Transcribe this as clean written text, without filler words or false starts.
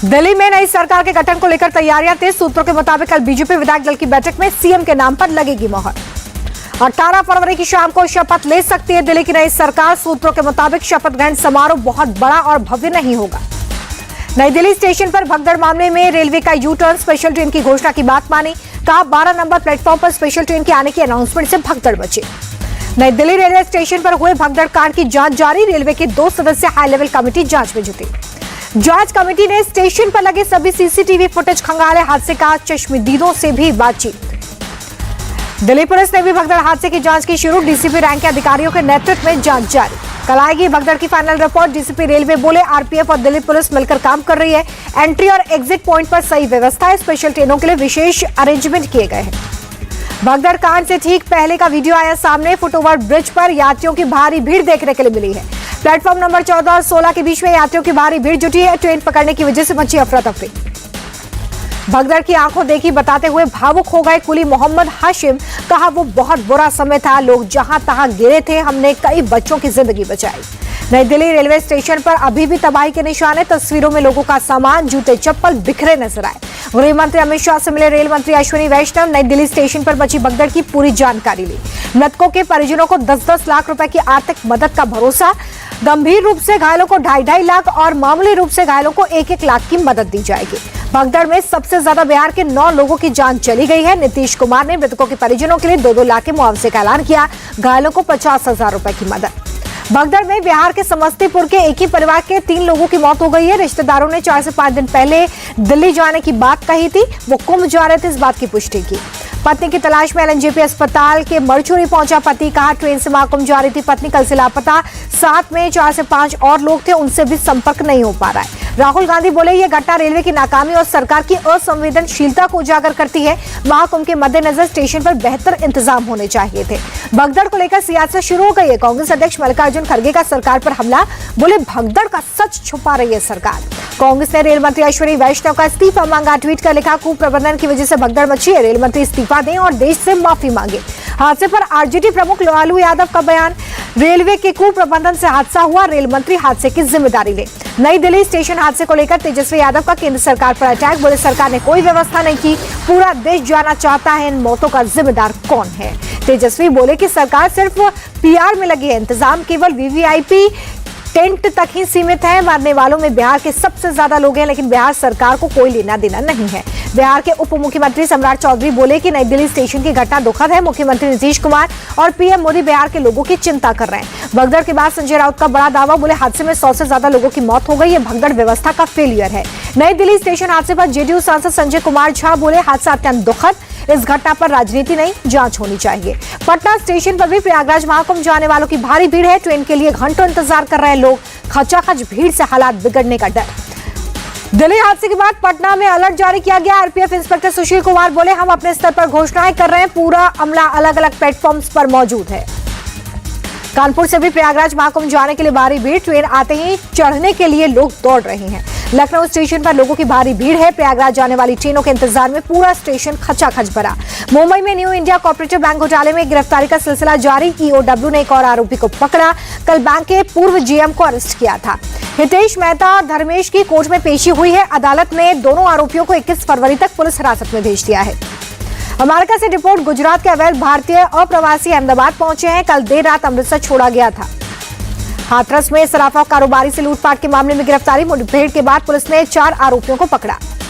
दिल्ली में नई सरकार के गठन को लेकर तैयारियां तेज। सूत्रों के मुताबिक कल बीजेपी विधायक दल की बैठक में सीएम के नाम पर लगेगी मोहर। 18 फरवरी की शाम को शपथ ले सकती है दिल्ली की नई सरकार। सूत्रों के मुताबिक शपथ ग्रहण समारोह बहुत बड़ा और भव्य नहीं होगा। नई दिल्ली स्टेशन पर भगदड़ मामले में रेलवे का यू टर्न, स्पेशल ट्रेन की घोषणा की बात मानी। कहा 12 नंबर प्लेटफॉर्म पर स्पेशल ट्रेन के आने की अनाउंसमेंट से भगदड़ मची। नई दिल्ली रेलवे स्टेशन पर हुए भगदड़ कांड की जांच जारी। रेलवे की 2 सदस्यीय हाई लेवल कमेटी जांच में जुटी। जांच कमेटी ने स्टेशन पर लगे सभी सीसीटीवी फुटेज खंगाले। हादसे का चश्मदीदों से भी बातचीत। दिल्ली पुलिस ने भी भगदड़ हादसे की जांच की शुरू। डीसीपी रैंक के अधिकारियों के नेतृत्व में जांच जारी। कल आएगी भगदड़ की फाइनल रिपोर्ट। डीसीपी रेलवे बोले आरपीएफ और दिल्ली पुलिस मिलकर काम कर रही है। एंट्री और एग्जिट पॉइंट पर सही व्यवस्था है। स्पेशल ट्रेनों के लिए विशेष अरेंजमेंट किए गए हैं। भगदड़ कांड से ठीक पहले का वीडियो आया सामने। फुटओवर ब्रिज पर यात्रियों की भारी भीड़ देखने के लिए मिली है। प्लेटफॉर्म नंबर 14 और 16 के बीच में यात्रियों की भारी भीड़ जुटी है। ट्रेन पकड़ने की वजह से मची अफरा तफरी। भगदड़ की आंखों देखी बताते हुए भावुक हो गए कुली मोहम्मद हाशिम। कहा वो बहुत बुरा समय था, लोग जहां तहां गिरे थे, हमने कई बच्चों की जिंदगी बचाई। नई दिल्ली रेलवे स्टेशन पर अभी भी तबाही के निशान है। तस्वीरों में लोगों का सामान, जूते चप्पल बिखरे नजर आए। गृह मंत्री अमित शाह से मिले रेल मंत्री अश्विनी वैष्णव। नई दिल्ली स्टेशन पर मची भगदड़ की पूरी जानकारी ली। मृतकों के परिजनों को 10-10 लाख रुपए की आर्थिक मदद का भरोसा। गंभीर रूप से घायलों को 2.5 लाख और मामूली रूप से घायलों को 1-1 लाख की मदद दी जाएगी। भगदड़ में सबसे ज्यादा बिहार के 9 लोगों की जान चली गई है। नीतीश कुमार ने मृतकों के परिजनों के लिए 2-2 लाख के मुआवजे का ऐलान किया। घायलों को 50,000 रुपए की मदद। भगदड़ में बिहार के समस्तीपुर के एक ही परिवार के 3 लोगों की मौत हो गई है। रिश्तेदारों ने 4 से 5 दिन पहले दिल्ली जाने की बात कही थी। वो कुंभ जा रहे थे, इस बात की पुष्टि की। पत्नी की तलाश में एलएनजेपी अस्पताल के मरचुरी पहुंचा पति। कहा ट्रेन से महाकुंभ जा रही थी पत्नी, कल से लापता। साथ में 4 से 5 और लोग थे, उनसे भी संपर्क नहीं हो पा रहा है। राहुल गांधी बोले ये घटना रेलवे की नाकामी और सरकार की असंवेदनशीलता को उजागर करती है। महाकुंभ के मद्देनजर स्टेशन पर बेहतर इंतजाम होने चाहिए थे। भगदड़ को लेकर सियासत शुरू हो गई है। कांग्रेस अध्यक्ष मल्लिकार्जुन खड़गे का सरकार पर हमला। बोले भगदड़ का सच छुपा रही है सरकार। कांग्रेस ने रेल मंत्री अश्विनी वैष्णव का इस्तीफा मांगा। ट्वीट कर लिखा कुप्रबंधन की वजह से भगदड़ मची है, रेल मंत्री इस्तीफा दें और देश से माफी मांगे। हादसे पर आरजेडी प्रमुख लालू यादव का बयान। रेलवे के कुप्रबंधन से हादसा हुआ, रेल मंत्री हादसे की जिम्मेदारी ले। नई दिल्ली स्टेशन हादसे को लेकर तेजस्वी यादव का केंद्र सरकार पर अटैक। बोले सरकार ने कोई व्यवस्था नहीं की, पूरा देश जानना चाहता है इन मौतों का जिम्मेदार कौन है। तेजस्वी बोले कि सरकार सिर्फ पीआर में लगी है, इंतजाम केवल वीवीआईपी टेंट तक ही सीमित है। मरने वालों में बिहार के सबसे ज्यादा लोग हैं, लेकिन बिहार सरकार को कोई लेना देना नहीं है। बिहार के उप मुख्यमंत्री सम्राट चौधरी बोले कि नई दिल्ली स्टेशन की घटना दुखद है। मुख्यमंत्री नीतीश कुमार और पीएम मोदी बिहार के लोगों की चिंता कर रहे हैं। भगदड़ के बाद संजय राउत का बड़ा दावा। बोले हादसे में 100 से ज्यादा लोगों की मौत हो गई है। भगदड़ व्यवस्था का फेलियर है। नई दिल्ली स्टेशन हादसे पर जेडीयू सांसद संजय कुमार झा बोले हादसा अत्यंत दुखद, इस घटना पर राजनीति नहीं, जांच होनी चाहिए। पटना स्टेशन पर भी प्रयागराज महाकुंभ जाने वालों की भारी भीड़ है। ट्रेन के लिए घंटों इंतजार कर रहे हैं लोग। खचाखच भीड़ से हालात बिगड़ने का डर। दिल्ली हादसे के बाद पटना में अलर्ट जारी किया गया। आरपीएफ इंस्पेक्टर सुशील कुमार बोले हम अपने स्तर पर घोषणाएं कर रहे हैं, पूरा अमला अलग अलग प्लेटफॉर्म्स पर मौजूद है। कानपुर से भी प्रयागराज महाकुंभ जाने के लिए भारी भीड़। ट्रेन आते ही चढ़ने के लिए लोग दौड़ रहे हैं। लखनऊ स्टेशन पर लोगों की भारी भीड़ है। प्रयागराज जाने वाली ट्रेनों के इंतजार में पूरा स्टेशन खचाखच भरा। मुंबई में न्यू इंडिया कोऑपरेटिव बैंक घोटाले में गिरफ्तारी का सिलसिला जारी। ईओडब्ल्यू ने एक और आरोपी को पकड़ा। कल बैंक के पूर्व जीएम को अरेस्ट किया था। हितेश मेहता और धर्मेश की कोर्ट में पेशी हुई है। अदालत ने दोनों आरोपियों को 21 फरवरी तक पुलिस हिरासत में भेज दिया है। अमेरिका से रिपोर्ट गुजरात के अवैध भारतीय अप्रवासी अहमदाबाद पहुंचे हैं। कल देर रात अमृतसर छोड़ा गया था। हाथरस में सराफा कारोबारी से लूटपाट के मामले में गिरफ्तारी। मुठभेड़ के बाद पुलिस ने 4 आरोपियों को पकड़ा।